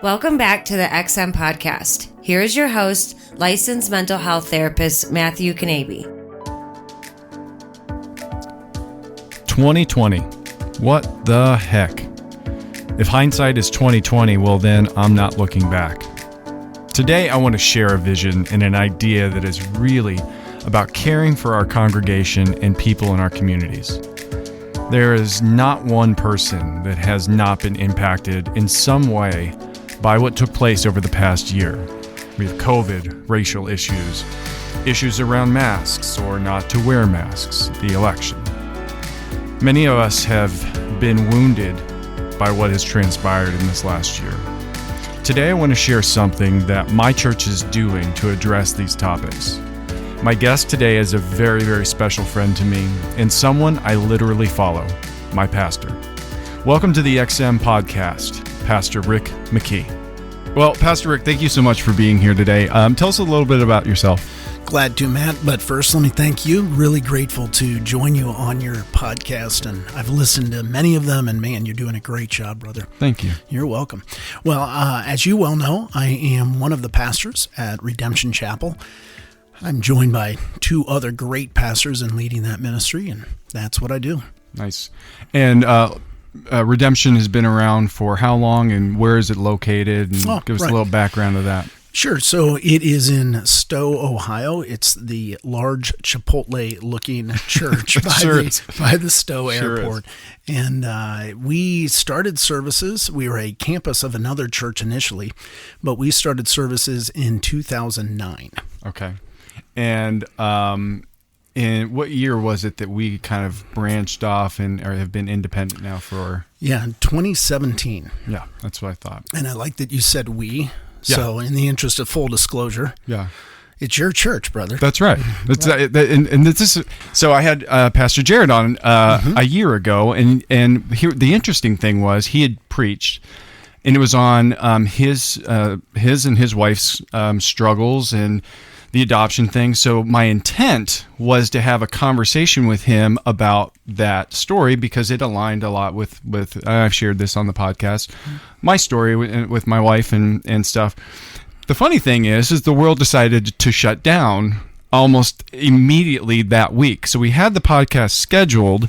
Welcome back to the ExEm podcast. Here is your host, licensed mental health therapist Matthew Knabe. 2020. What the heck? If hindsight is 2020, well then I'm not looking back. Today I want to share a vision and an idea that is really about caring for our congregation and people in our communities. There is not one person that has not been impacted in some way by what took place over the past year. We have COVID, racial issues, issues around masks or not to wear masks, the election. Many of us have been wounded by what has transpired in this last year. Today I want to share something that my church is doing to address these topics. My guest today is a very, very special friend to me and someone I literally follow, my pastor. Welcome to the ExEm podcast, Pastor Rick McKee. Well, Pastor Rick, thank you so much for being here today. Tell us a little bit about yourself. Glad to, Matt. But first, let me thank you. Really grateful to join you on your podcast. And I've listened to many of them. And man, you're doing a great job, brother. Thank you. You're welcome. Well, as you well know, I am one of the pastors at Redemption Chapel. I'm joined by two other great pastors in leading that ministry. And that's what I do. Nice. And Redemption has been around for how long and where is it located? And give us a little background of that. Sure. So it is in Stow, Ohio. It's the large Chipotle-looking church by the Stow Airport. And we started services. We were a campus of another church initially, but we started services in 2009. Okay. And what year was it that we kind of branched off or have been independent now for? Yeah, 2017. Yeah, that's what I thought. And I like that you said we. Yeah. So in the interest of full disclosure, it's your church, brother. That's right. That's and this is so. I had Pastor Jared on a year ago, and here the interesting thing was he had preached, and it was on his and his wife's struggles and the adoption thing. So my intent was to have a conversation with him about that story because it aligned a lot with I've shared this on the podcast, my story with my wife and stuff. The funny thing is the world decided to shut down almost immediately that week. So we had the podcast scheduled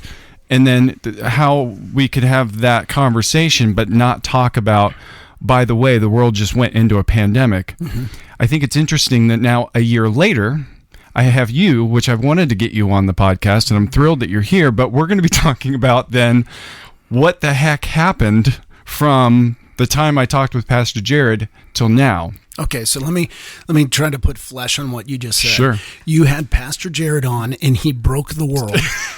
and then how we could have that conversation but not talk about, by the way, the world just went into a pandemic. Mm-hmm. I think it's interesting that now a year later, I have you, which I've wanted to get you on the podcast, and I'm thrilled that you're here, but we're going to be talking about then what the heck happened from the time I talked with Pastor Jared till now. Okay, so let me try to put flesh on what you just said. Sure. You had Pastor Jared on, and he broke the world,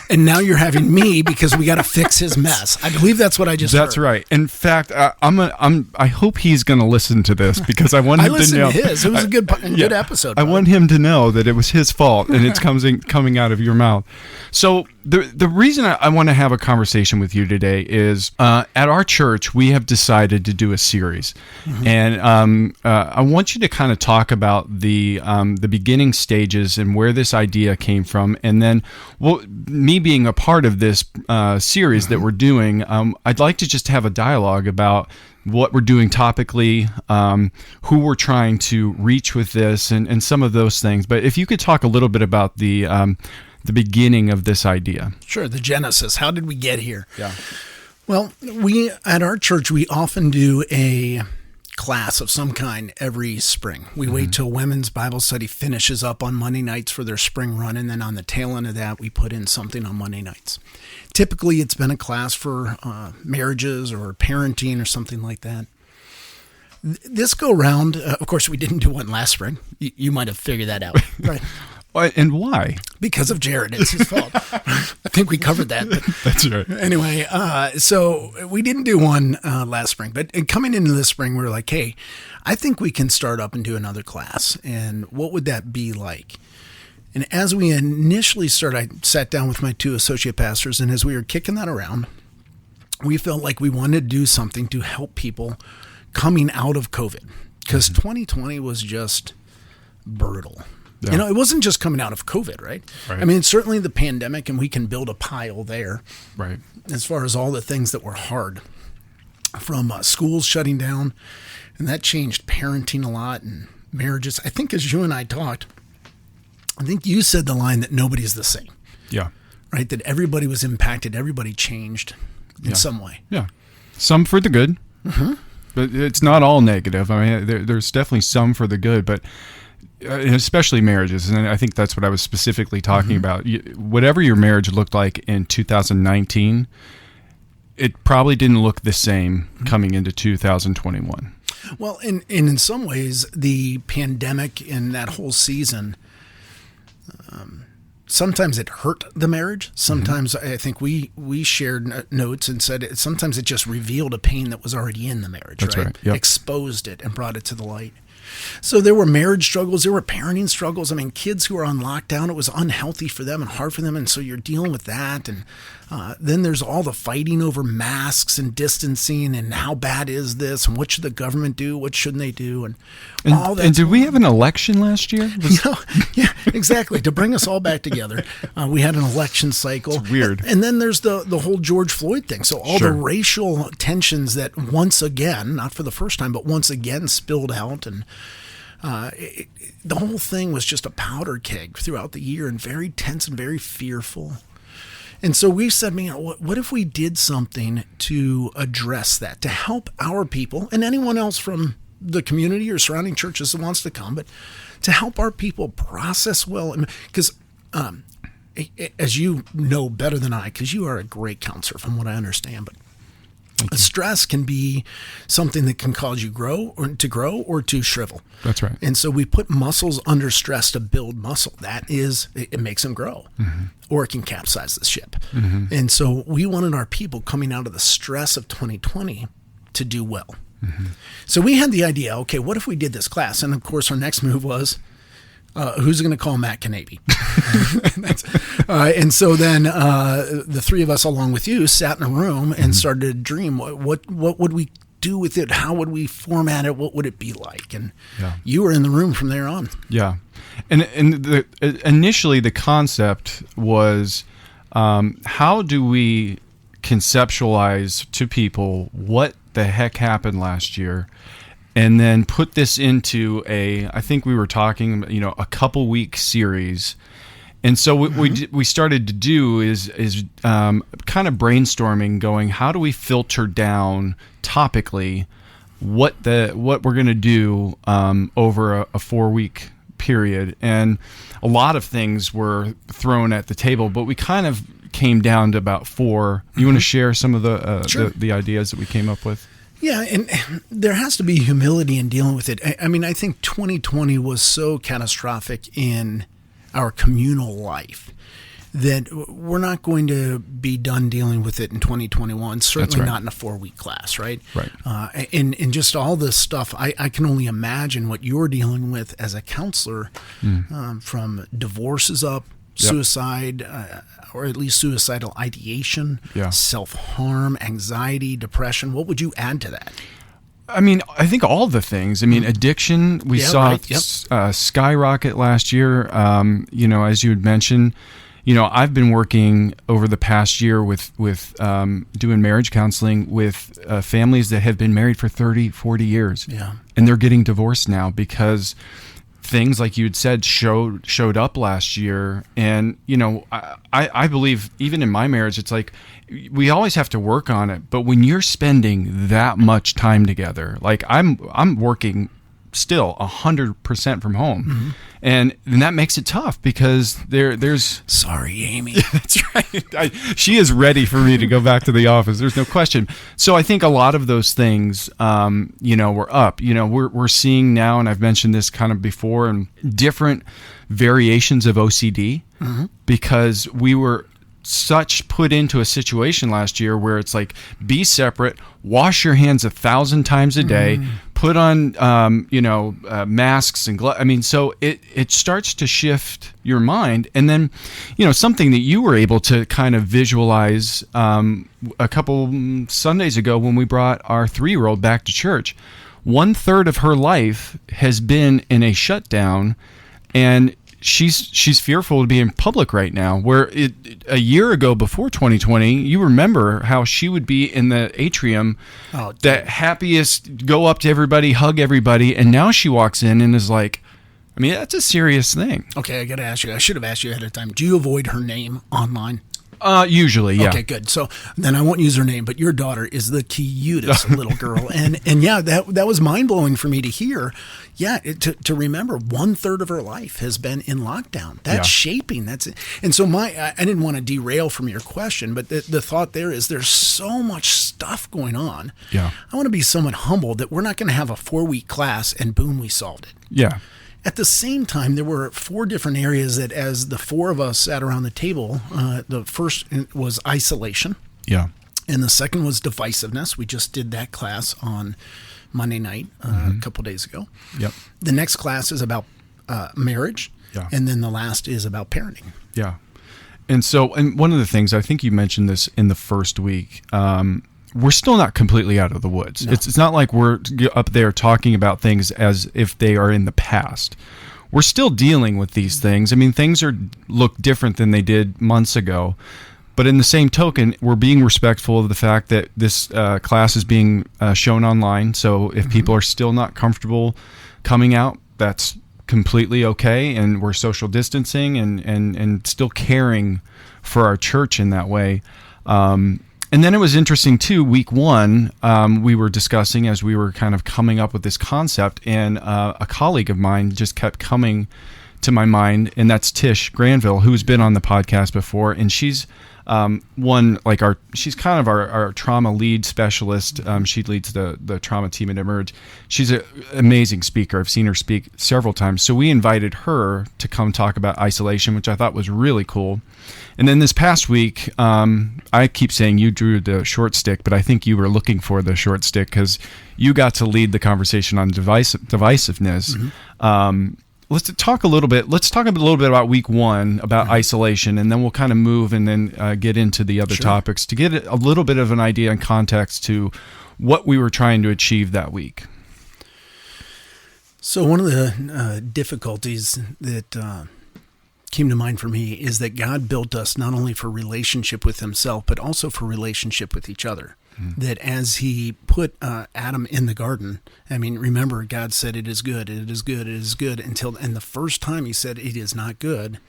and now you're having me because we got to fix his mess. I believe that's what I just heard. That's right. In fact, I hope he's going to listen to this because I want him to know. I listened to his. It was a good episode. I want him to know that it was his fault, and it's coming out of your mouth. So the reason I want to have a conversation with you today is at our church we have decided to do a series, and I want you to kind of talk about the beginning stages and where this idea came from, and then me being a part of this series that we're doing, I'd like to just have a dialogue about what we're doing topically, who we're trying to reach with this, and some of those things. But if you could talk a little bit about the beginning of this idea. Sure, the genesis. How did we get here? Yeah. Well, at our church, we often do a class of some kind every spring. We wait till women's Bible study finishes up on Monday nights for their spring run, and then on the tail end of that, we put in something on Monday nights. Typically, it's been a class for marriages or parenting or something like that. This go round, of course, we didn't do one last spring. You might have figured that out, right? And why? Because of Jared. It's his fault. I think we covered that. But that's right. Anyway, so we didn't do one last spring. But coming into this spring, we were like, hey, I think we can start up and do another class. And what would that be like? And as we initially started, I sat down with my two associate pastors. And as we were kicking that around, we felt like we wanted to do something to help people coming out of COVID. Because 2020 was just brutal. Yeah. You know, it wasn't just coming out of COVID, right? I mean, certainly the pandemic, and we can build a pile there. Right. As far as all the things that were hard. from schools shutting down, and that changed parenting a lot and marriages. I think as you and I talked, I think you said the line that nobody's the same. Yeah. Right? That everybody was impacted. Everybody changed in some way. Yeah. Some for the good. Mm-hmm. But it's not all negative. I mean, there's definitely some for the good, but especially marriages. And I think that's what I was specifically talking about. Whatever your marriage looked like in 2019, it probably didn't look the same coming into 2021. Well, and in some ways, the pandemic and that whole season, sometimes it hurt the marriage. Sometimes I think we shared notes and said sometimes it just revealed a pain that was already in the marriage. That's right. Yep. Exposed it and brought it to the light. So there were marriage struggles, there were parenting struggles. I mean, kids who were on lockdown, it was unhealthy for them and hard for them. And so you're dealing with that. And then there's all the fighting over masks and distancing and how bad is this and what should the government do? What shouldn't they do? And all that. And did we have an election last year? Yeah, exactly. To bring us all back together, we had an election cycle. It's weird. And then there's the whole George Floyd thing. So all the racial tensions that once again, not for the first time, but once again spilled out. And the whole thing was just a powder keg throughout the year and very tense and very fearful. And so we said, man, what if we did something to address that, to help our people and anyone else from the community or surrounding churches that wants to come, but to help our people process well. Because as you know better than I, because you are a great counselor from what I understand, but stress can be something that can cause you grow or to shrivel. That's right. And so we put muscles under stress to build muscle. That is, it makes them grow, or it can capsize the ship. And so we wanted our people coming out of the stress of 2020 to do well. So we had the idea, okay, what if we did this class? And of course, our next move was, who's going to call Matt Kanabe? And so then the three of us, along with you, sat in a room and started to dream. What would we do with it? How would we format it? What would it be like? And you were in the room from there on. Yeah. And initially the concept was, how do we conceptualize to people what the heck happened last year? And then put this into I think we were talking, a couple week series. And so what we started to do is kind of brainstorming, going, how do we filter down topically what we're going to do over a 4-week period? And a lot of things were thrown at the table, but we kind of came down to about 4. You want to share some of the ideas that we came up with? Yeah, and there has to be humility in dealing with it. I mean, I think 2020 was so catastrophic in our communal life that we're not going to be done dealing with it in 2021, certainly not in a 4-week class, right? Right. And just all this stuff, I can only imagine what you're dealing with as a counselor, from divorces up, suicide, or at least suicidal ideation, self-harm, anxiety, depression. What would you add to that? I mean, I think all the things. I mean, addiction, we saw skyrocket last year. As you had mentioned, I've been working over the past year with doing marriage counseling with families that have been married for 30, 40 years. Yeah. And they're getting divorced now because things like you had said showed up last year. And I believe even in my marriage, it's like we always have to work on it, but when you're spending that much time together, like I'm working still 100% from home, and that makes it tough because there's sorry, Amy. That's right. She is ready for me to go back to the office. There's no question. So I think a lot of those things, we're up. We're seeing now, and I've mentioned this kind of before, and different variations of OCD because we were put into a situation last year where it's like, be separate, wash your hands 1,000 times a day, put on, masks and gloves. I mean, so it starts to shift your mind. And then, something that you were able to kind of visualize a couple Sundays ago when we brought our 3-year-old back to church, 1/3 of her life has been in a shutdown, and she's fearful to be in public right now. Where a year ago, before 2020, you remember how she would be in the atrium, the happiest, go up to everybody, hug everybody, and now she walks in and is like, I mean, that's a serious thing. Okay, I got to ask you. I should have asked you ahead of time. Do you avoid her name online? Usually, yeah. Okay, good. So then I won't use her name, but your daughter is the cutest little girl. And yeah, that was mind-blowing for me to hear. Yeah, to remember 1/3 of her life has been in lockdown. That's shaping. That's it. And so I didn't want to derail from your question, but the thought there is there's so much stuff going on. Yeah. I want to be somewhat humble that we're not going to have a 4-week class and boom, we solved it. Yeah. At the same time, there were 4 different areas that as the 4 of us sat around the table, the first was isolation. Yeah. And the second was divisiveness. We just did that class on Monday night a couple days ago. Yep. The next class is about marriage. Yeah. And then the last is about parenting. Yeah. And one of the things, I think you mentioned this in the first week, we're still not completely out of the woods. No. It's not like we're up there talking about things as if they are in the past. We're still dealing with these things. I mean, things look different than they did months ago. But in the same token, we're being respectful of the fact that this class is being shown online. So if people are still not comfortable coming out, that's completely okay. And we're social distancing and still caring for our church in that way. And then it was interesting too, week 1, we were discussing as we were kind of coming up with this concept, and a colleague of mine just kept coming to my mind, and that's Tish Granville, who's been on the podcast before, and she's she's kind of our trauma lead specialist. She leads the trauma team at Emerge. She's an amazing speaker. I've seen her speak several times. So we invited her to come talk about isolation, which I thought was really cool. And then this past week, I keep saying you drew the short stick, but I think you were looking for the short stick because you got to lead the conversation on divisiveness. Let's talk a little bit about week 1 about isolation, and then we'll kind of move and then get into the other topics to get a little bit of an idea and context to what we were trying to achieve that week. So one of the difficulties that came to mind for me is that God built us not only for relationship with himself, but also for relationship with each other. That as he put Adam in the garden, I mean, remember, God said, it is good, it is good, it is good, and the first time he said, it is not good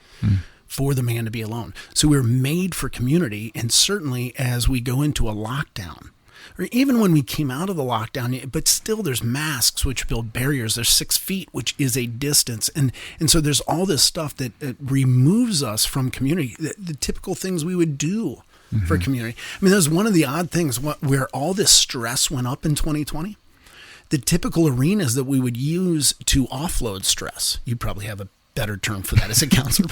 for the man to be alone. So we're made for community, and certainly as we go into a lockdown, or even when we came out of the lockdown, but still there's masks, which build barriers. There's 6 feet, which is a distance. And so there's all this stuff that removes us from community, the typical things we would do for community. I mean, that was one of the odd things where all this stress went up in 2020. The typical arenas that we would use to offload stress, you probably have a better term for that as a counselor,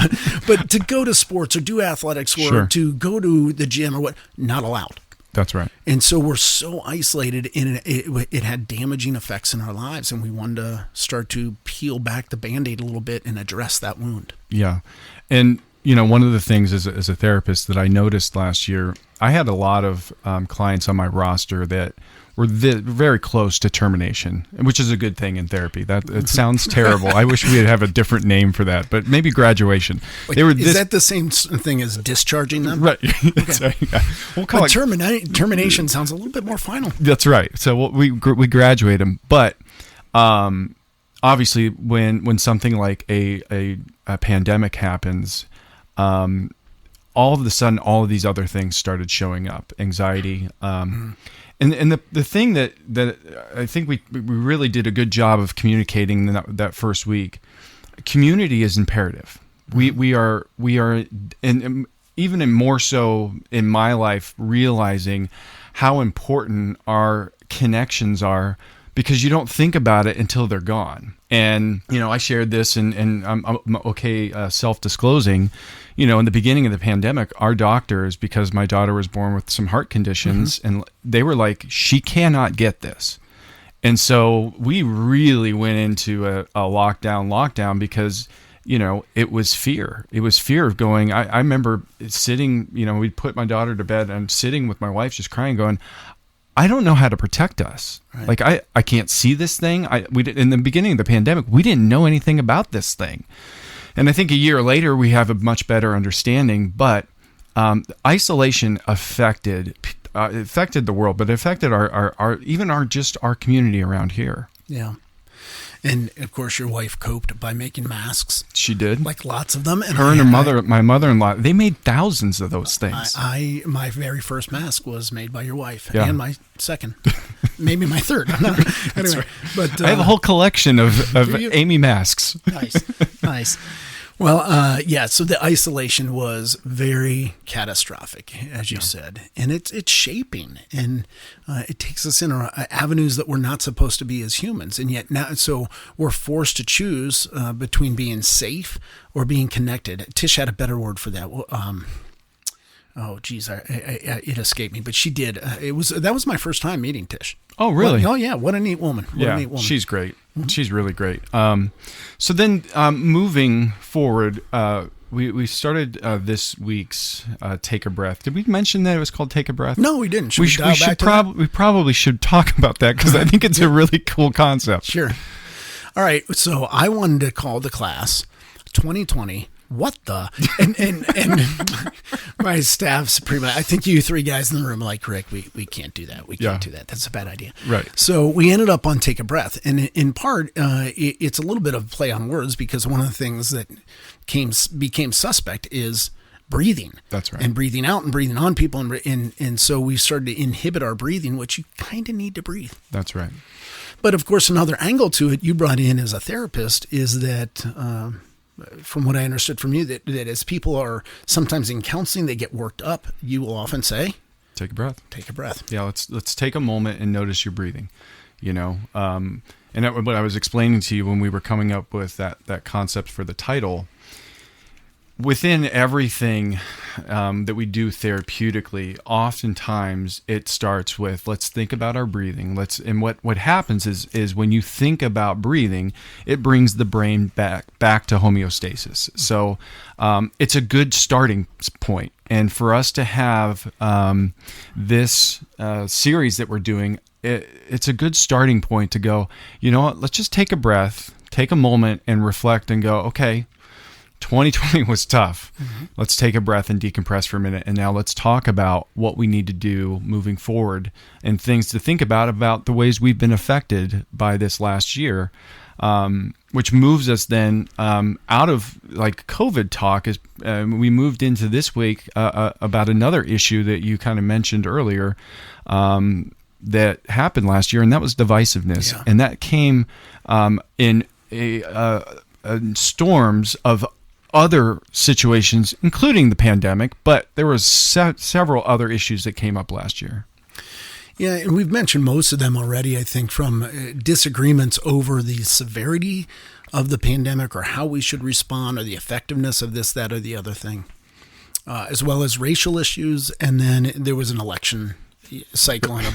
but to go to sports or do athletics or to go to the gym or what, not allowed. That's right. And so we're so isolated, and it had damaging effects in our lives, and we wanted to start to peel back the Band-Aid a little bit and address that wound. Yeah. And one of the things as a therapist that I noticed last year, I had a lot of clients on my roster that were very close to termination, which is a good thing in therapy. That it sounds terrible. I wish we would have a different name for that, but maybe graduation. Is that the same thing as discharging them? Right. That's right. Yeah. We'll call it termination. Sounds a little bit more final. That's right. So we graduate them, but obviously when something like a pandemic happens, all of a sudden, all of these other things started showing up, anxiety. And the thing that I think we really did a good job of communicating that first week, community is imperative. We are, and even more so in my life, realizing how important our connections are, because you don't think about it until they're gone. And, I shared this and I'm okay self-disclosing, in the beginning of the pandemic, our doctors, because my daughter was born with some heart conditions, and they were like, she cannot get this. And so we really went into a lockdown because, it was fear. It was fear of going, I remember sitting, we'd put my daughter to bed and sitting with my wife just crying, going, I don't know how to protect us. Right. Like I can't see this thing. In the beginning of the pandemic, we didn't know anything about this thing. And I think a year later, we have a much better understanding, but isolation affected the world, but it affected our community around here. Yeah. And of course, your wife coped by making masks. She did, like lots of them. And my mother-in-law, they made thousands of those things. My very first mask was made by your wife, yeah. and my second, maybe my third. Anyway, right. But I have a whole collection of Amy masks. Nice. Well, yeah. So the isolation was very catastrophic, as you said, and it's shaping, and it takes us in avenues that we're not supposed to be as humans, and yet now, so we're forced to choose between being safe or being connected. Tish had a better word for that. Oh, geez, it escaped me, but she did. That was my first time meeting Tish. Oh, really? Oh, yeah. What a neat woman. A neat woman. She's great. Mm-hmm. She's really great. So then moving forward, we started this week's Take a Breath. Did we mention that it was called Take a Breath? No, we didn't. We probably should talk about that because I think it's a really cool concept. Sure. All right. So I wanted to call the class 2020. What the? And my staff's pretty much, I think you three guys in the room are like, Rick, we can't do that. We can't do that. That's a bad idea. Right. So we ended up on Take a Breath. And in part, it's a little bit of play on words because one of the things that became suspect is breathing. That's right. And breathing out and breathing on people. And so we started to inhibit our breathing, which you kind of need to breathe. That's right. But of course, another angle to it you brought in as a therapist is that, from what I understood from you, that as people are sometimes in counseling, they get worked up. You will often say, "Take a breath." Take a breath. Yeah, let's take a moment and notice your breathing. And what I was explaining to you when we were coming up with that concept for the title. Within everything that we do therapeutically, oftentimes it starts with let's think about our breathing. And what happens is when you think about breathing, it brings the brain back to homeostasis. So it's a good starting point. And for us to have this series that we're doing, it's a good starting point to go, you know what? Let's just take a breath, take a moment, and reflect and go, okay. 2020 was tough. Mm-hmm. Let's take a breath and decompress for a minute. And now let's talk about what we need to do moving forward and things to think about the ways we've been affected by this last year, which moves us then out of like COVID talk. We moved into this week about another issue that you kind of mentioned earlier that happened last year, and that was divisiveness. Yeah. And that came in storms of other situations, including the pandemic, but there was several other issues that came up last year. Yeah, and we've mentioned most of them already, I think, from disagreements over the severity of the pandemic or how we should respond or the effectiveness of this, that, or the other thing, as well as racial issues. And then there was an election cycle and a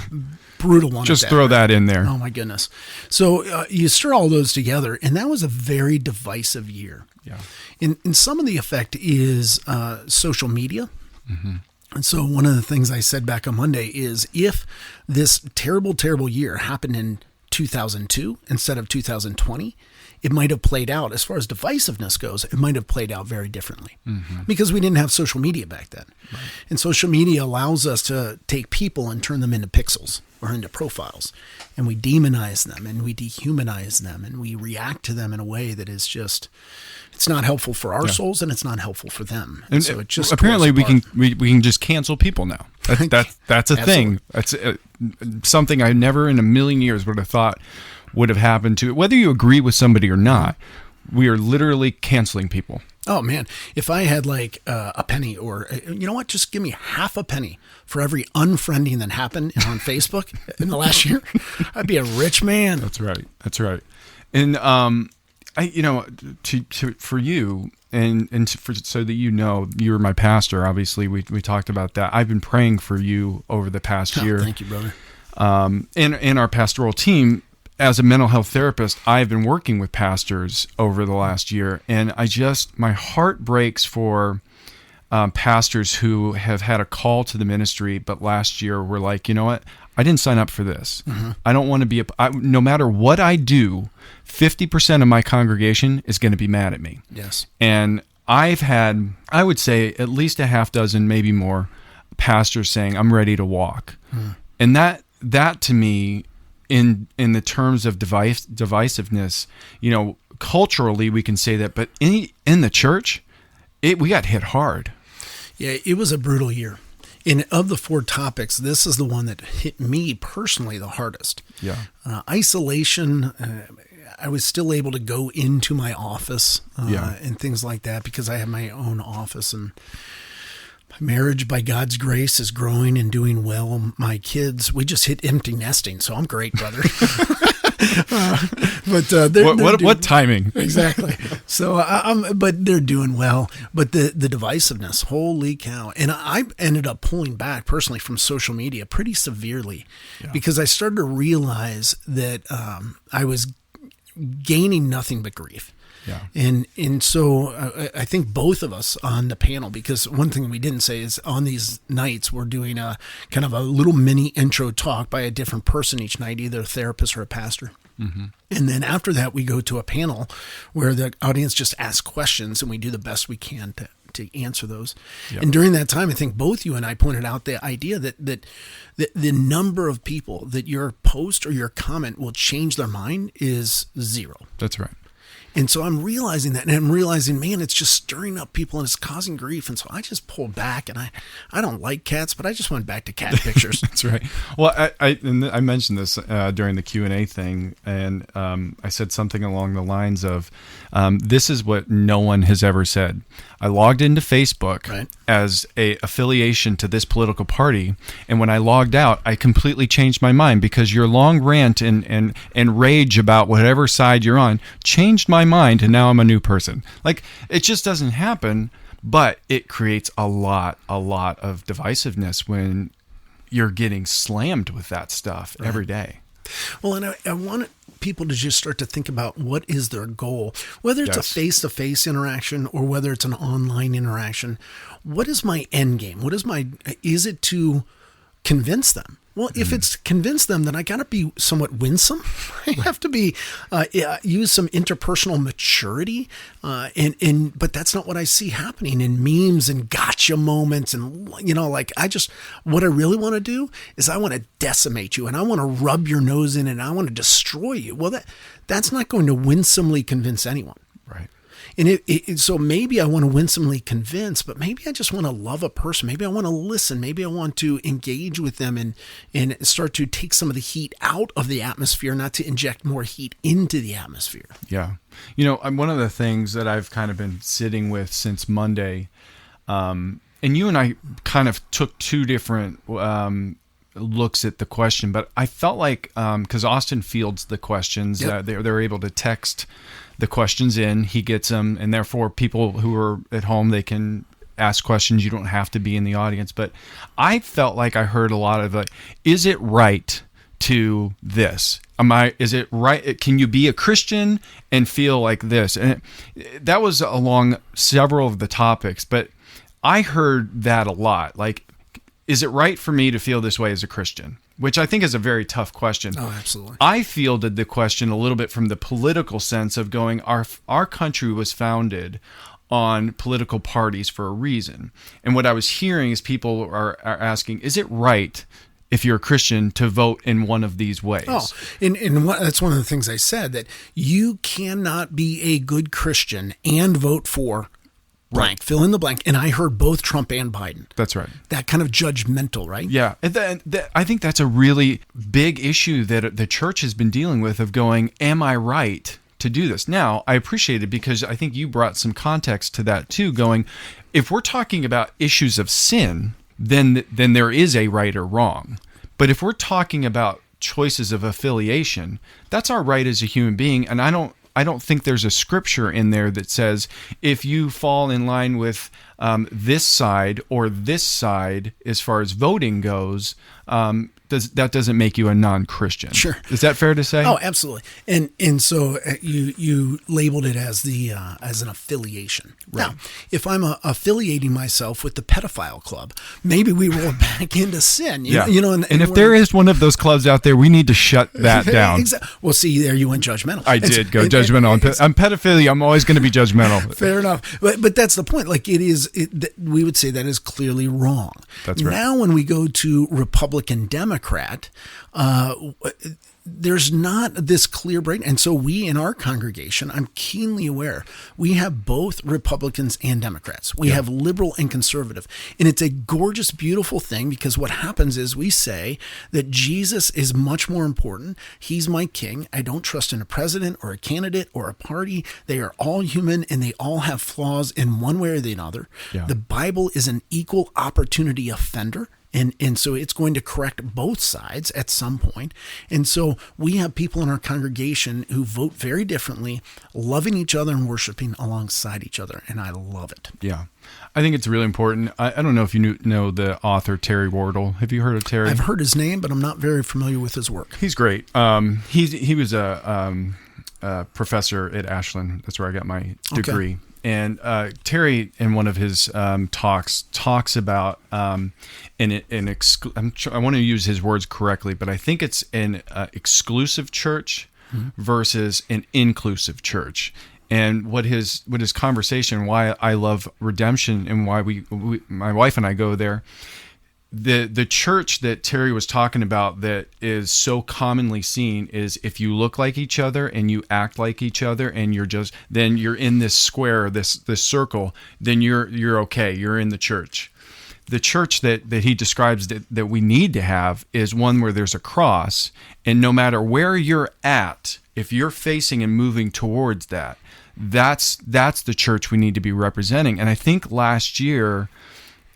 brutal one. Just throw that in there. Oh, my goodness. So you stir all those together, and that was a very divisive year. Yeah. And some of the effect is social media. Mm-hmm. And so one of the things I said back on Monday is if this terrible, terrible year happened in 2002 instead of 2020, it might have played out, as far as divisiveness goes, it might have played out very differently because we didn't have social media back then. Right. And social media allows us to take people and turn them into pixels or into profiles, and we demonize them and we dehumanize them and we react to them in a way that is just, it's not helpful for our souls and it's not helpful for them. And so it just apparently we can just cancel people now. That's a thing. That's something I never in a million years would have thought would have happened to it. Whether you agree with somebody or not, we are literally canceling people. Oh, man. If I had like a penny or, you know what, just give me half a penny for every unfriending that happened on Facebook in the last year, I'd be a rich man. That's right. That's right. And, for you so that you're my pastor, obviously we talked about that. I've been praying for you over the past year. Thank you, brother. And our pastoral team. As a mental health therapist, I've been working with pastors over the last year, and my heart breaks for pastors who have had a call to the ministry, but last year were like, you know what, I didn't sign up for this. I don't want to be no matter what I do, 50% of my congregation is going to be mad at me. Yes. And I've had, I would say, at least a half dozen, maybe more, pastors saying, I'm ready to walk. And that to me, in the terms of divisiveness, culturally we can say that, but in the church, we got hit hard. Yeah, it was a brutal year. And of the 4 topics, this is the one that hit me personally the hardest. Yeah. Isolation. I was still able to go into my office and things like that because I have my own office, and my marriage, by God's grace, is growing and doing well. My kids, we just hit empty nesting, so I'm great, brother. What timing? Exactly. So but they're doing well. But the divisiveness, holy cow! And I ended up pulling back personally from social media pretty severely because I started to realize that I was gaining nothing but grief. Yeah. And so I think both of us on the panel, because one thing we didn't say is on these nights, we're doing a kind of a little mini intro talk by a different person each night, either a therapist or a pastor. And then after that, we go to a panel where the audience just asks questions and we do the best we can to answer those. Yep. And during that time, I think both you and I pointed out the idea that the number of people that your post or your comment will change their mind is 0. That's right. And so I'm realizing that, and I'm realizing, man, it's just stirring up people and it's causing grief. And so I just pulled back, and I don't like cats, but I just went back to cat pictures. That's right. Well, I mentioned this during the Q&A thing, and I said something along the lines of, this is what no one has ever said. I logged into Facebook as a affiliation to this political party, and when I logged out, I completely changed my mind because your long rant and rage about whatever side you're on changed my mind, and now I'm a new person. Like, it just doesn't happen, but it creates a lot of divisiveness when you're getting slammed with that stuff every day. Well, and I want people to just start to think about what is their goal, whether it's a face-to-face interaction or whether it's an online interaction. What is my end game? Is it to convince them? Well, if it's convince them, then I got to be somewhat winsome. I have to be use some interpersonal maturity, but that's not what I see happening in memes and gotcha moments. And what I really want to do is I want to decimate you and I want to rub your nose in and I want to destroy you. Well, that's not going to winsomely convince anyone. Right. And so maybe I want to winsomely convince, but maybe I just want to love a person. Maybe I want to listen. Maybe I want to engage with them and start to take some of the heat out of the atmosphere, not to inject more heat into the atmosphere. Yeah. One of the things that I've kind of been sitting with since Monday, and you and I kind of took 2 different looks at the question, but I felt like, because Austin fields the questions, they're able to text the questions in, he gets them, and therefore people who are at home, they can ask questions. You don't have to be in the audience. But I felt like I heard a lot of is it right to this? Is it right? Can you be a Christian and feel like this? And that was along several of the topics, but I heard that a lot. Like, is it right for me to feel this way as a Christian? Which I think is a very tough question. Oh, absolutely. I fielded the question a little bit from the political sense of going, our country was founded on political parties for a reason. And what I was hearing is people are asking, is it right, if you're a Christian, to vote in one of these ways? Oh, and that's one of the things I said, that you cannot be a good Christian and vote for blank, fill in the blank. And I heard both Trump and Biden. That's right. That kind of judgmental, right? Yeah. And I think that's a really big issue that the church has been dealing with, of going, am I right to do this? Now, I appreciate it because I think you brought some context to that too, going, if we're talking about issues of sin, then there is a right or wrong. But if we're talking about choices of affiliation, that's our right as a human being. And I don't think there's a scripture in there that says if you fall in line with this side or this side as far as voting goes, that doesn't make you a non-Christian. Sure. Is that fair to say? Oh, absolutely. And so you labeled it as as an affiliation. Right. Now, if I'm affiliating myself with the pedophile club, maybe we roll back into sin. You know, and if there is one of those clubs out there, we need to shut that down. Exactly. Well, see, there you went judgmental. I did go judgmental. I'm pedophilia. I'm always going to be judgmental. Fair enough. But that's the point. Like we would say that is clearly wrong. That's right. Now, when we go to Republican Democrat, there's not this clear break. And so we in our congregation, I'm keenly aware, we have both Republicans and Democrats. We have liberal and conservative. And it's a gorgeous, beautiful thing, because what happens is we say that Jesus is much more important. He's my king. I don't trust in a president or a candidate or a party. They are all human and they all have flaws in one way or the other. Yeah. The Bible is an equal opportunity offender. And so it's going to correct both sides at some point. And so we have people in our congregation who vote very differently, loving each other and worshiping alongside each other. And I love it. Yeah. I think it's really important. I don't know if you know the author Terry Wardle. Have you heard of Terry? I've heard his name, but I'm not very familiar with his work. He's great. He was a professor at Ashland. That's where I got my degree. Okay. And Terry, in one of his talks about I want to use his words correctly, but I think it's an exclusive church versus an inclusive church. And what his conversation, why I love redemption, and why we my wife and I go there. The church that Terry was talking about that is so commonly seen is if you look like each other and you act like each other and then you're in this square, this circle, then you're okay. You're in the church. The church that he describes that we need to have is one where there's a cross, and no matter where you're at, if you're facing and moving towards that's the church we need to be representing. And I think last year,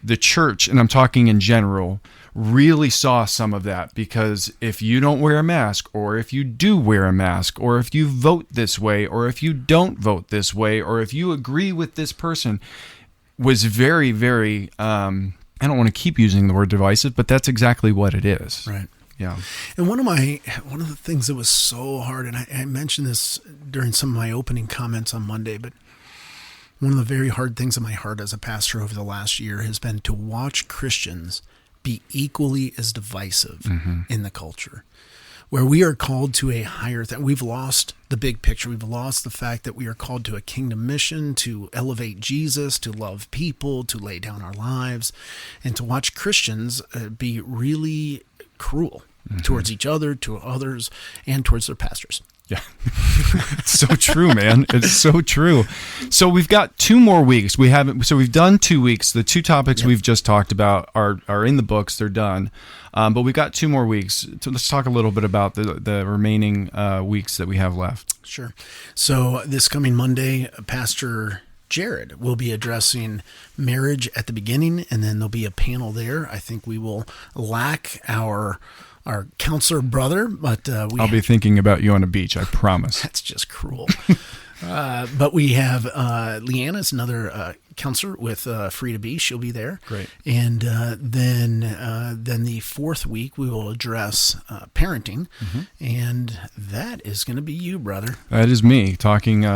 the church, and I'm talking in general, really saw some of that, because if you don't wear a mask, or if you do wear a mask, or if you vote this way, or if you don't vote this way, or if you agree with this person, was very, very, I don't want to keep using the word divisive, but that's exactly what it is. Right. Yeah. And one of the things that was so hard, and I mentioned this during some of my opening comments on Monday, but one of the very hard things in my heart as a pastor over the last year has been to watch Christians be equally as divisive in the culture, where we are called to a higher thing. We've lost the big picture. We've lost the fact that we are called to a kingdom mission, to elevate Jesus, to love people, to lay down our lives, and to watch Christians be really cruel towards each other, to others, and towards their pastors. Yeah, it's so true, man. It's so true. So we've got 2 more weeks. We've done 2 weeks. The 2 topics we've just talked about are in the books. They're done. But we've got 2 more weeks. So let's talk a little bit about the remaining weeks that we have left. Sure. So this coming Monday, Pastor Jared will be addressing marriage at the beginning, and then there'll be a panel there. I think we will lack our counselor brother, but I'll be thinking about you on a beach, I promise. That's just cruel. But we have Leanna's another counselor with Free to Be. She'll be there. Great. And then the 4th week we will address parenting, and that is going to be you, brother. That is me talking.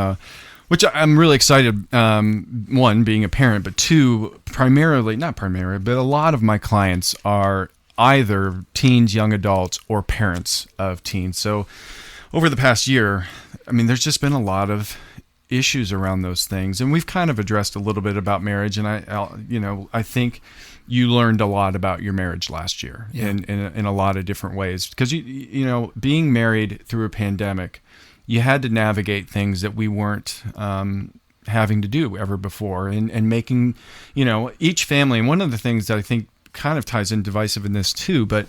Which I'm really excited, 1, being a parent, but 2, not primarily, but a lot of my clients are either teens, young adults, or parents of teens. So over the past year, I mean, there's just been a lot of issues around those things. And we've kind of addressed a little bit about marriage. And I think you learned a lot about your marriage last year in a lot of different ways. Because, being married through a pandemic, you had to navigate things that we weren't having to do ever before, and making, each family. And one of the things that I think kind of ties in divisive in this too, but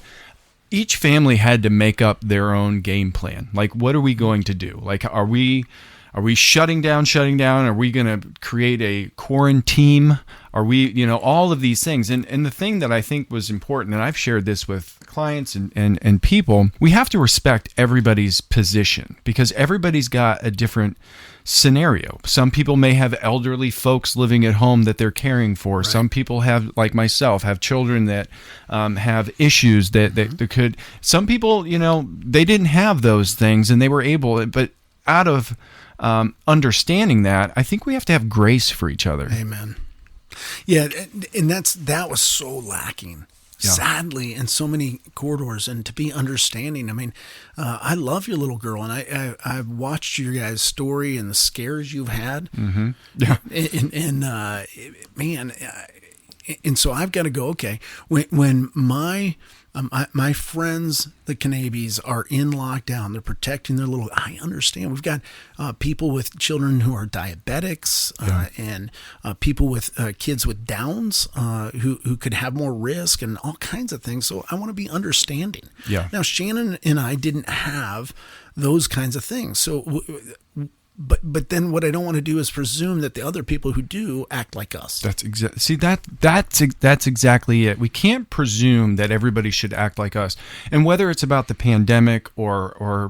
each family had to make up their own game plan. Like, what are we going to do? Like, are we Are we shutting down? Are we going to create a quarantine? Are we, all of these things? And the thing that I think was important, and I've shared this with clients and people, we have to respect everybody's position because everybody's got a different scenario. Some people may have elderly folks living at home that they're caring for. Right. Some people have, like myself, have children that have issues that could. Some people, they didn't have those things and they were able, but out of understanding that, I think we have to have grace for each other. Amen. Yeah, and that was so lacking. Yeah. Sadly, in so many corridors, and to be understanding. I mean, I love your little girl, and I've watched your guys' story and the scares you've had. Mm-hmm. Yeah, and so I've got to go. Okay, when my friends, the Canabes, are in lockdown. They're protecting their little. I understand. We've got people with children who are diabetics, and people with kids with Downs who could have more risk and all kinds of things. So I want to be understanding. Yeah. Now Shannon and I didn't have those kinds of things. So. But then what I don't want to do is presume that the other people who do act like us. That's exactly it. We can't presume that everybody should act like us. And whether it's about the pandemic or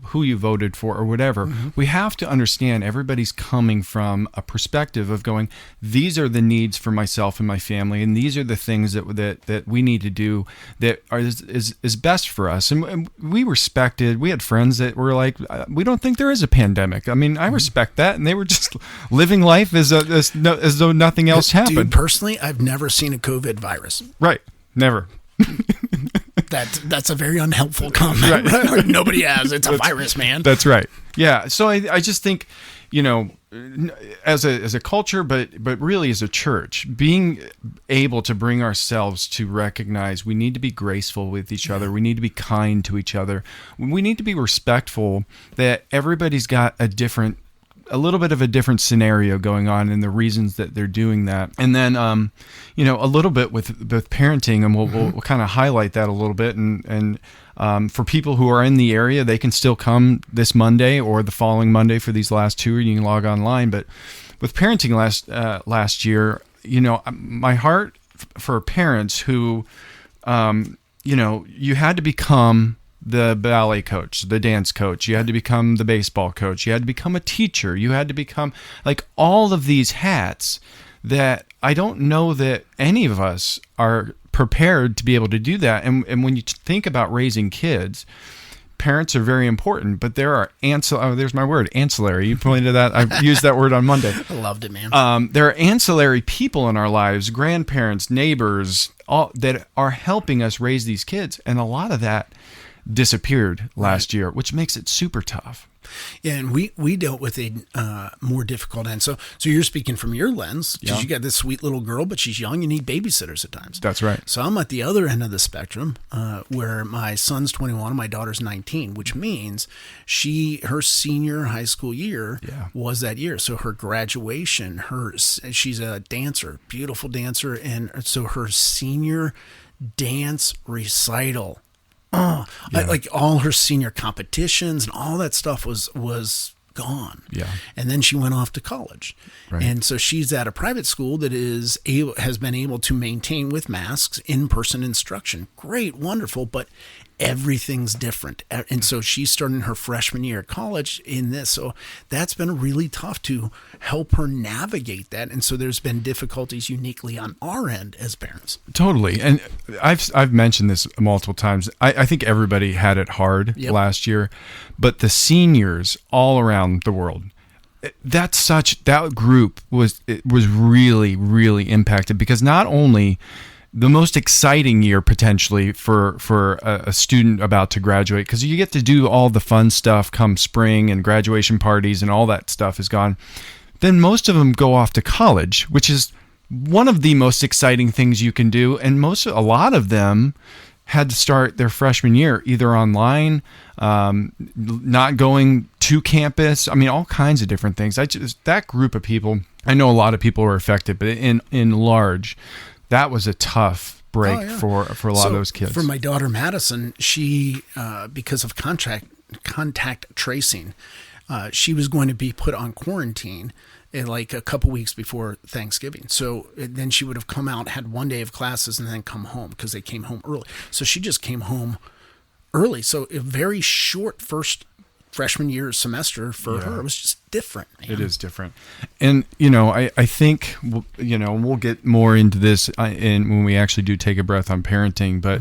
who you voted for or whatever, we have to understand everybody's coming from a perspective of going, these are the needs for myself and my family, and these are the things that we need to do that is best for us. And we respected. We had friends that were like, we don't think there is a pandemic. I mean, I respect that, and they were just living life as though nothing else happened. Dude, personally, I've never seen a COVID virus. Right, never. That's a very unhelpful comment. Right. Nobody has. It's a virus, man. That's right. Yeah. So I just think, as a culture, but really as a church, being able to bring ourselves to recognize we need to be graceful with each other. We need to be kind to each other. We need to be respectful that everybody's got a little bit of a different scenario going on and the reasons that they're doing that. And then, a little bit with parenting, and we'll kind of highlight that a little bit. And for people who are in the area, they can still come this Monday or the following Monday for these last two, or you can log online. But with parenting last year, my heart for parents who, you had to become the ballet coach, the dance coach, you had to become the baseball coach, you had to become a teacher, you had to become like all of these hats that I don't know that any of us are prepared to be able to do that. And when you think about raising kids, parents are very important, but there are there's my word, ancillary. You pointed to that. I used that word on Monday. I loved it, man. There are ancillary people in our lives, grandparents, neighbors, all that are helping us raise these kids. And a lot of that disappeared last year, which makes it super tough. Yeah, and we dealt with a more difficult end. So you're speaking from your lens, because you got this sweet little girl, but she's young. You need babysitters at times. That's right. So I'm at the other end of the spectrum, where my son's 21 and my daughter's 19, which means her senior high school year was that year. So her graduation, she's a dancer, beautiful dancer, and so her senior dance recital. Like all her senior competitions and all that stuff was gone. Yeah. And then she went off to college. Right. And so she's at a private school that has been able to maintain with masks in-person instruction. Great, wonderful, but everything's different. And so she's starting her freshman year at college in this. So that's been really tough to help her navigate that. And so there's been difficulties uniquely on our end as parents. Totally. And I've mentioned this multiple times. I think everybody had it hard last year, but the seniors all around the world, that group was really, really impacted, because not only the most exciting year potentially for a student about to graduate, because you get to do all the fun stuff come spring and graduation parties and all that stuff is gone. Then most of them go off to college, which is one of the most exciting things you can do. And a lot of them had to start their freshman year either online, not going to campus. I mean, all kinds of different things. That group of people, I know a lot of people were affected, but in large, that was a tough break for a lot of those kids. For my daughter Madison, she because of contact tracing, she was going to be put on quarantine like a couple weeks before Thanksgiving. So then she would have come out, had one day of classes, and then come home because they came home early. So she just came home early. So a very short first freshman year semester for her. It was just different, man. It is different. And, I think, we'll get more into this when we actually do take a breath on parenting, but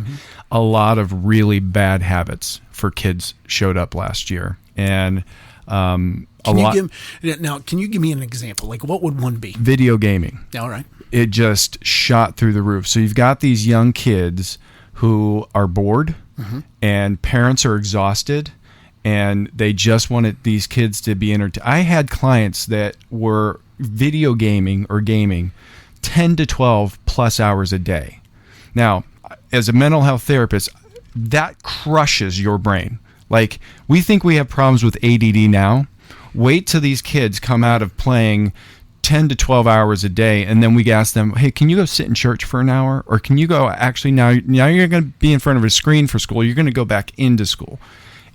a lot of really bad habits for kids showed up last year. And can you give me an example? Like, what would one be? Video gaming. All right. It just shot through the roof. So you've got these young kids who are bored and parents are exhausted and they just wanted these kids to be entertained. I had clients that were video gaming 10 to 12 plus hours a day. Now, as a mental health therapist, that crushes your brain. Like, we think we have problems with ADD now. Wait till these kids come out of playing 10 to 12 hours a day, and then we ask them, hey, can you go sit in church for an hour? Or can you go, actually, now you're going to be in front of a screen for school. You're going to go back into school.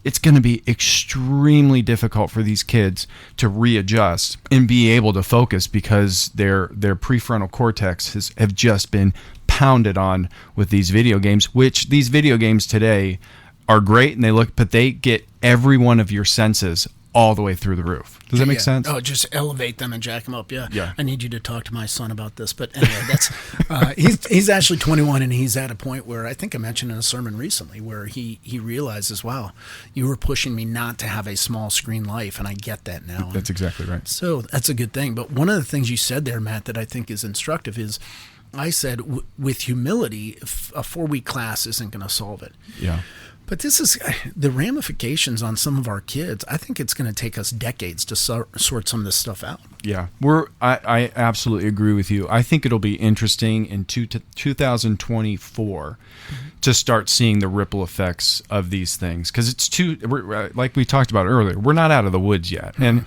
It's going to be extremely difficult for these kids to readjust and be able to focus because their prefrontal cortex have just been pounded on with these video games, which these video games today are great, and but they get every one of your senses all the way through the roof. Does that make sense? Oh, just elevate them and jack them up. Yeah. I need you to talk to my son about this. But anyway, that's he's actually 21, and he's at a point where I think I mentioned in a sermon recently where he realizes, wow, you were pushing me not to have a small screen life, and I get that now. That's exactly right. So that's a good thing. But one of the things you said there, Matt, that I think is instructive is I said with humility, a 4-week class isn't going to solve it. Yeah. But this is the ramifications on some of our kids. I think it's going to take us decades to sort some of this stuff out. Yeah, I absolutely agree with you. I think it'll be interesting in 2024 to start seeing the ripple effects of these things, because like we talked about earlier, we're not out of the woods yet, and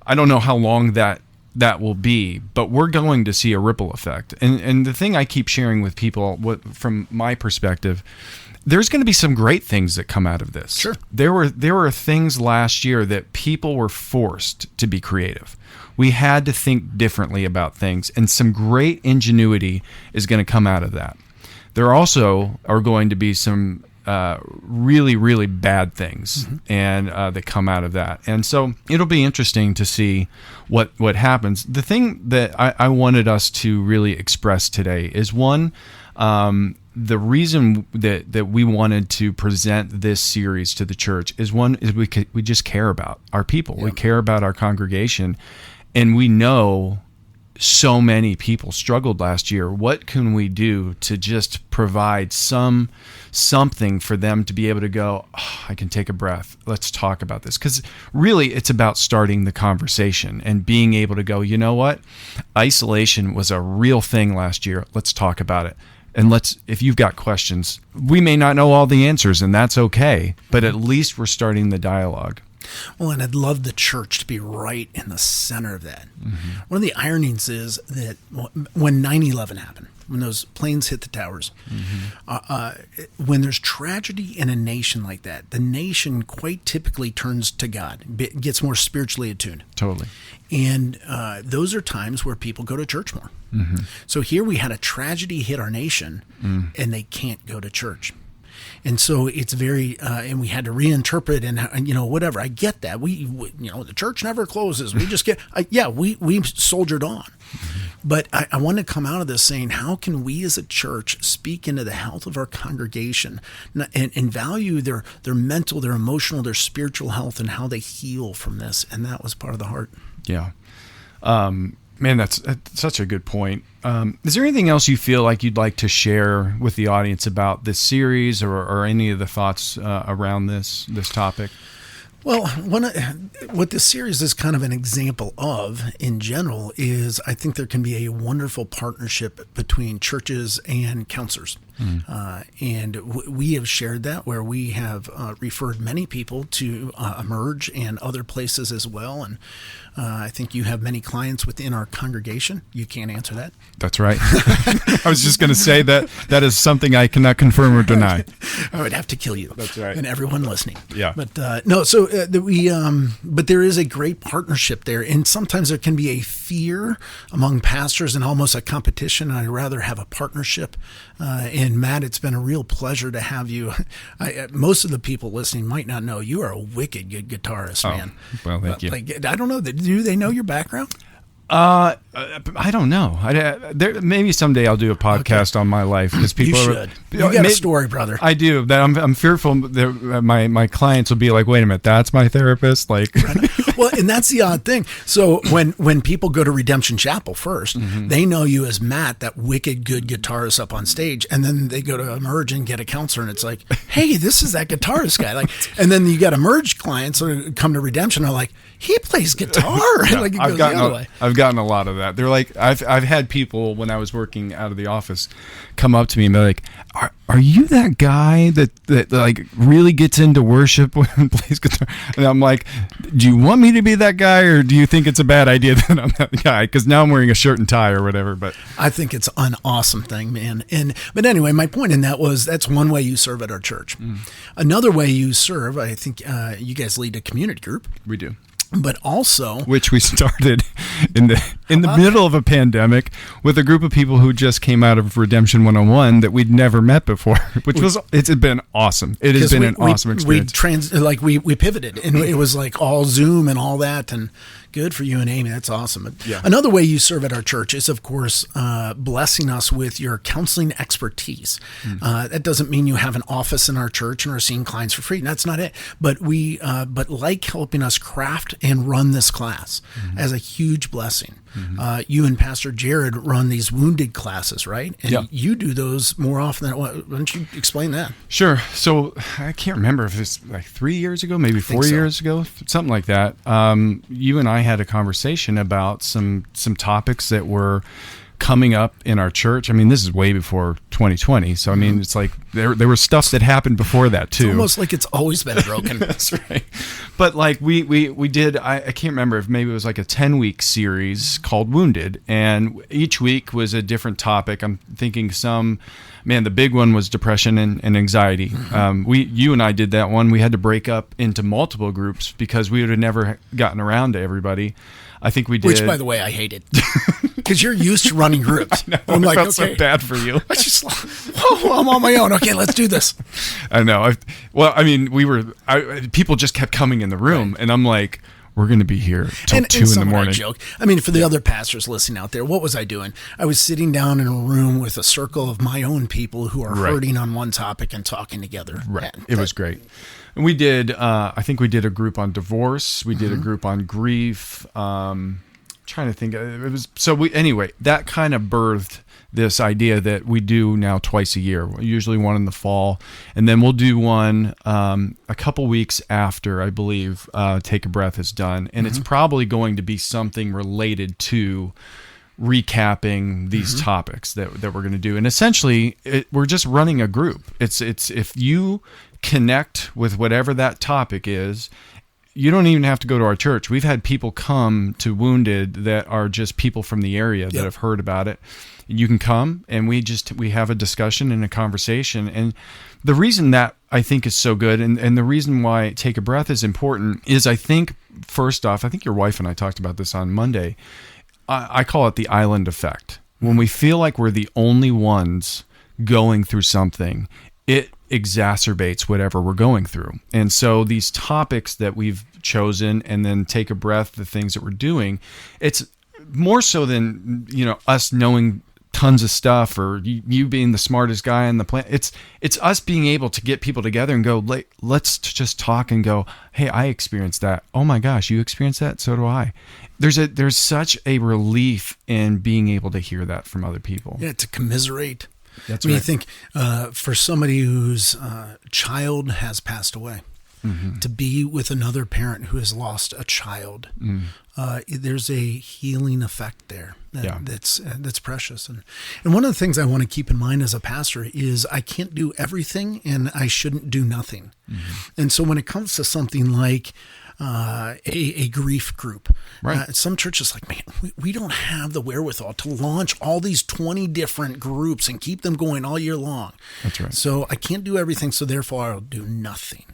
I don't know how long that will be, but we're going to see a ripple effect. And the thing I keep sharing with people, from my perspective, there's going to be some great things that come out of this. Sure. There were things last year that people were forced to be creative. We had to think differently about things, and some great ingenuity is going to come out of that. There also are going to be some really, really bad things and that come out of that. And so it'll be interesting to see what happens. The thing that I wanted us to really express today is, one, the reason that we wanted to present this series to the church is we just care about our people. Yeah. We care about our congregation, and we know so many people struggled last year. What can we do to just provide something for them to be able to go, oh, I can take a breath. Let's talk about this. Because really, it's about starting the conversation and being able to go, you know what? Isolation was a real thing last year. Let's talk about it. And if you've got questions, we may not know all the answers, and that's okay, but at least we're starting the dialogue. Well, and I'd love the church to be right in the center of that. Mm-hmm. One of the ironies is that when 9/11 happened, when those planes hit the towers, when there's tragedy in a nation like that, the nation quite typically turns to God, gets more spiritually attuned. Totally. And those are times where people go to church more. Mm-hmm. So here we had a tragedy hit our nation, and they can't go to church. And so it's very, and we had to reinterpret and whatever. I get that. We the church never closes. We just get, we soldiered on. Mm-hmm. But I want to come out of this saying, how can we as a church speak into the health of our congregation and value their mental, their emotional, their spiritual health, and how they heal from this? And that was part of the heart. Yeah. Man, that's such a good point. Is there anything else you feel like you'd like to share with the audience about this series or any of the thoughts around this topic? Well, what this series is kind of an example of in general is I think there can be a wonderful partnership between churches and counselors. And we have shared that, where we have referred many people to Emerge and other places as well. And I think you have many clients within our congregation. You can't answer that. That's right. I was just going to say that is something I cannot confirm or deny. I would have to kill you. That's right. And everyone listening. Yeah. But no, so but there is a great partnership there. And sometimes there can be a fear among pastors and almost a competition. I'd rather have a partnership. And Matt, it's been a real pleasure to have you. Most of the people listening might not know you are a wicked good guitarist, man. Well, thank you. I don't know. Do they know your background? I don't know. Maybe someday I'll do a podcast on my life, because people you should. You got a story, brother. I do. That I'm fearful that my clients will be like, "Wait a minute, that's my therapist." Like, well, and that's the odd thing. So when people go to Redemption Chapel first, they know you as Matt, that wicked good guitarist up on stage, and then they go to Emerge and get a counselor, and it's like, "Hey, this is that guitarist guy." Like, and then you got Emerge clients who come to Redemption are like, "He plays guitar." Yeah, like it goes the other way. I've gotten a lot of that. They're like, I've had people when I was working out of the office come up to me and be like, "Are you that guy that like really gets into worship and plays guitar?" And I'm like, "Do you want me to be that guy, or do you think it's a bad idea that I'm that guy?" Because now I'm wearing a shirt and tie or whatever. But I think it's an awesome thing, man. But anyway, my point in that was that's one way you serve at our church. Another way you serve, I think you guys lead a community group. we do. But also, Which we started in the middle of a pandemic with a group of people who just came out of Redemption 101 that we'd never met before, it's been awesome. It has been an awesome experience. We pivoted, and it was like all Zoom and all that, and good for you and Amy. That's awesome. Yeah. Another way you serve at our church is, of course, blessing us with your counseling expertise. That doesn't mean you have an office in our church and are seeing clients for free. That's not it. But but like helping us craft and run this class as a huge blessing. You and Pastor Jared run these wounded classes, right? And you do those more often than. Why don't you explain that? Sure. So I can't remember if it's like 3 years ago, maybe 4 years ago, something like that. You and I had a conversation about some topics that were coming up in our church. I mean, this is way before 2020. So, I mean, it's like there was stuff that happened before that too. It's almost like it's always been broken. That's right. But like we did, I can't remember if maybe it was like a 10-week series called Wounded. And each week was a different topic. I'm thinking the big one was depression and anxiety. You and I did that one. We had to break up into multiple groups because we would have never gotten around to everybody. I think we did. Which, by the way, I hated. Because you're used to running groups. I'm like, I felt so bad for you. I'm on my own. Okay, let's do this. I know. People just kept coming in the room, and I'm like, we're going to be here till 2 in the morning. Joke. I mean, for the other pastors listening out there, what was I doing? I was sitting down in a room with a circle of my own people who are hurting on one topic and talking together. Right. It was great. And we did, I think we did a group on divorce. We did a group on grief. Trying to think. It was anyway, that kind of birthed this idea that we do now twice a year, usually one in the fall. And then we'll do one a couple weeks after, I believe, Take a Breath is done. And it's probably going to be something related to recapping these topics that we're going to do. And essentially, we're just running a group. It's if you connect with whatever that topic is, you don't even have to go to our church. We've had people come to Wounded that are just people from the area that have heard about it. You can come and we have a discussion and a conversation. And the reason that I think is so good and the reason why Take a Breath is important is I think, first off, I think your wife and I talked about this on Monday. I call it the island effect. When we feel like we're the only ones going through something, it exacerbates whatever we're going through. And so these topics that we've chosen and then Take a Breath, the things that we're doing, it's more so than, us knowing tons of stuff or you being the smartest guy on the planet. It's us being able to get people together and go, let's just talk and go, hey, I experienced that. Oh my gosh, you experienced that? So do I. There's such a relief in being able to hear that from other people. Yeah, to commiserate. That's right. right. You think for somebody whose child has passed away, to be with another parent who has lost a child. There's a healing effect there that's precious. And one of the things I want to keep in mind as a pastor is I can't do everything and I shouldn't do nothing. And so when it comes to something like a grief group, right. Some churches like, man, we don't have the wherewithal to launch all these 20 different groups and keep them going all year long. That's right. So I can't do everything, so therefore I'll do nothing.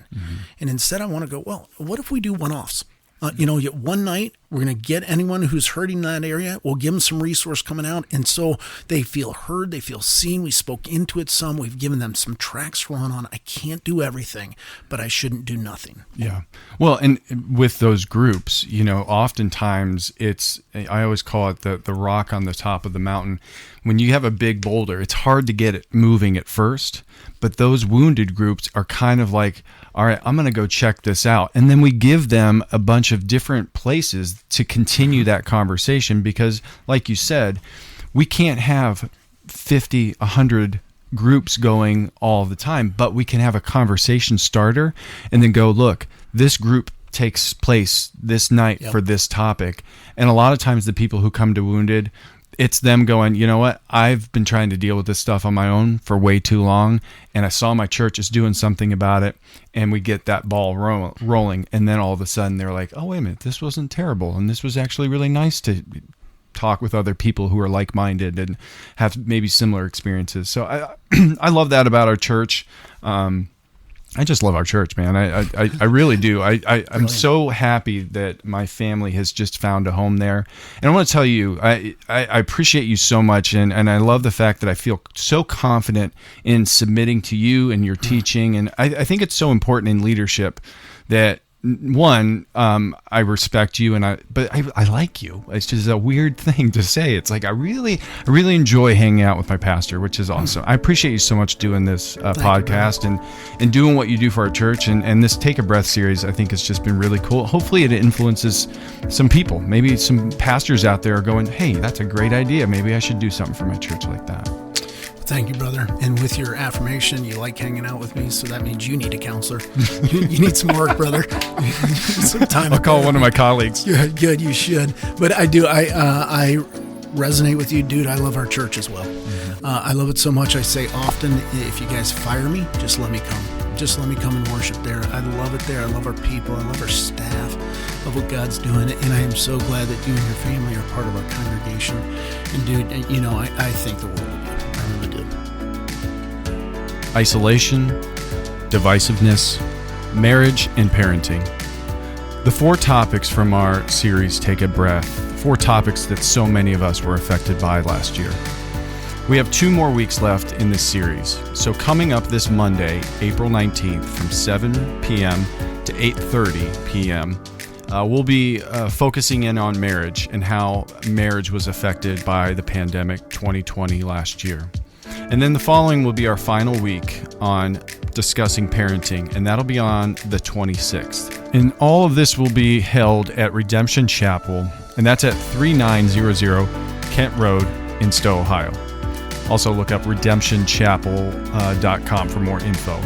And instead I want to go, well, what if we do one-offs? One night, we're going to get anyone who's hurting in that area. We'll give them some resource coming out. And so they feel heard. They feel seen. We spoke into it some. We've given them some tracks to run on. I can't do everything, but I shouldn't do nothing. Yeah. Well, and with those groups, oftentimes I always call it the rock on the top of the mountain. When you have a big boulder, it's hard to get it moving at first. But those wounded groups are kind of like, all right, I'm going to go check this out. And then we give them a bunch of different places to continue that conversation because, like you said, we can't have 50, 100 groups going all the time, but we can have a conversation starter and then go, look, this group takes place this night for this topic. And a lot of times the people who come to Wounded, it's them going, you know what, I've been trying to deal with this stuff on my own for way too long, and I saw my church is doing something about it, and we get that ball rolling, and then all of a sudden they're like, oh, wait a minute, this wasn't terrible, and this was actually really nice to talk with other people who are like-minded and have maybe similar experiences. So I love that about our church. I just love our church, man. I really do. I'm so happy that my family has just found a home there. And I want to tell you, I appreciate you so much. And I love the fact that I feel so confident in submitting to you and your teaching. And I think it's so important in leadership that, one, I respect you, but I like you. It's just a weird thing to say. It's like I really enjoy hanging out with my pastor, which is awesome. I appreciate you so much doing this podcast and doing what you do for our church. And this Take a Breath series, I think, has just been really cool. Hopefully it influences some people. Maybe some pastors out there are going, hey, that's a great idea. Maybe I should do something for my church like that. Thank you, brother. And with your affirmation, you like hanging out with me, so that means you need a counselor. You need some work, brother. Some time. I'll call one of my colleagues. Yeah, good. You should. But I do. I resonate with you, dude. I love our church as well. I love it so much. I say often, if you guys fire me, just let me come. Just let me come and worship there. I love it there. I love our people. I love our staff. I love what God's doing. And I am so glad that you and your family are part of our congregation. And dude, I think the world of you. I really do. Isolation, divisiveness, marriage, and parenting. The 4 topics from our series, Take a Breath, 4 topics that so many of us were affected by last year. We have 2 more weeks left in this series. So coming up this Monday, April 19th from 7 p.m. to 8:30 p.m., we'll be focusing in on marriage and how marriage was affected by the pandemic 2020 last year. And then the following will be our final week on discussing parenting, and that'll be on the 26th. And all of this will be held at Redemption Chapel, and that's at 3900 Kent Road in Stow, Ohio. Also look up redemptionchapel.com for more info.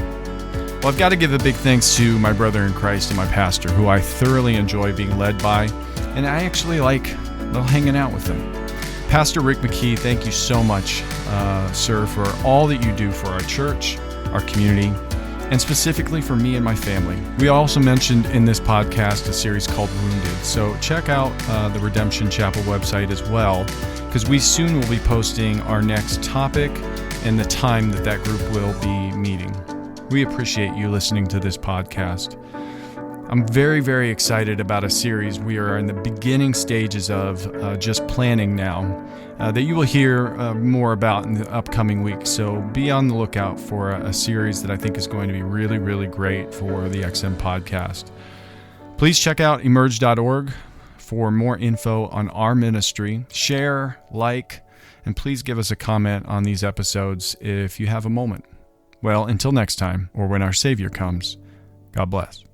Well, I've got to give a big thanks to my brother in Christ and my pastor, who I thoroughly enjoy being led by, and I actually like hanging out with them. Pastor Rick McKee, thank you so much, sir, for all that you do for our church, our community, and specifically for me and my family. We also mentioned in this podcast a series called Wounded, so check out the Redemption Chapel website as well, because we soon will be posting our next topic and the time that group will be meeting. We appreciate you listening to this podcast. I'm very, very excited about a series we are in the beginning stages of just planning now that you will hear more about in the upcoming weeks. So be on the lookout for a series that I think is going to be really, really great for the ExEm podcast. Please check out emerge.org for more info on our ministry. Share, like, and please give us a comment on these episodes if you have a moment. Well, until next time, or when our Savior comes, God bless.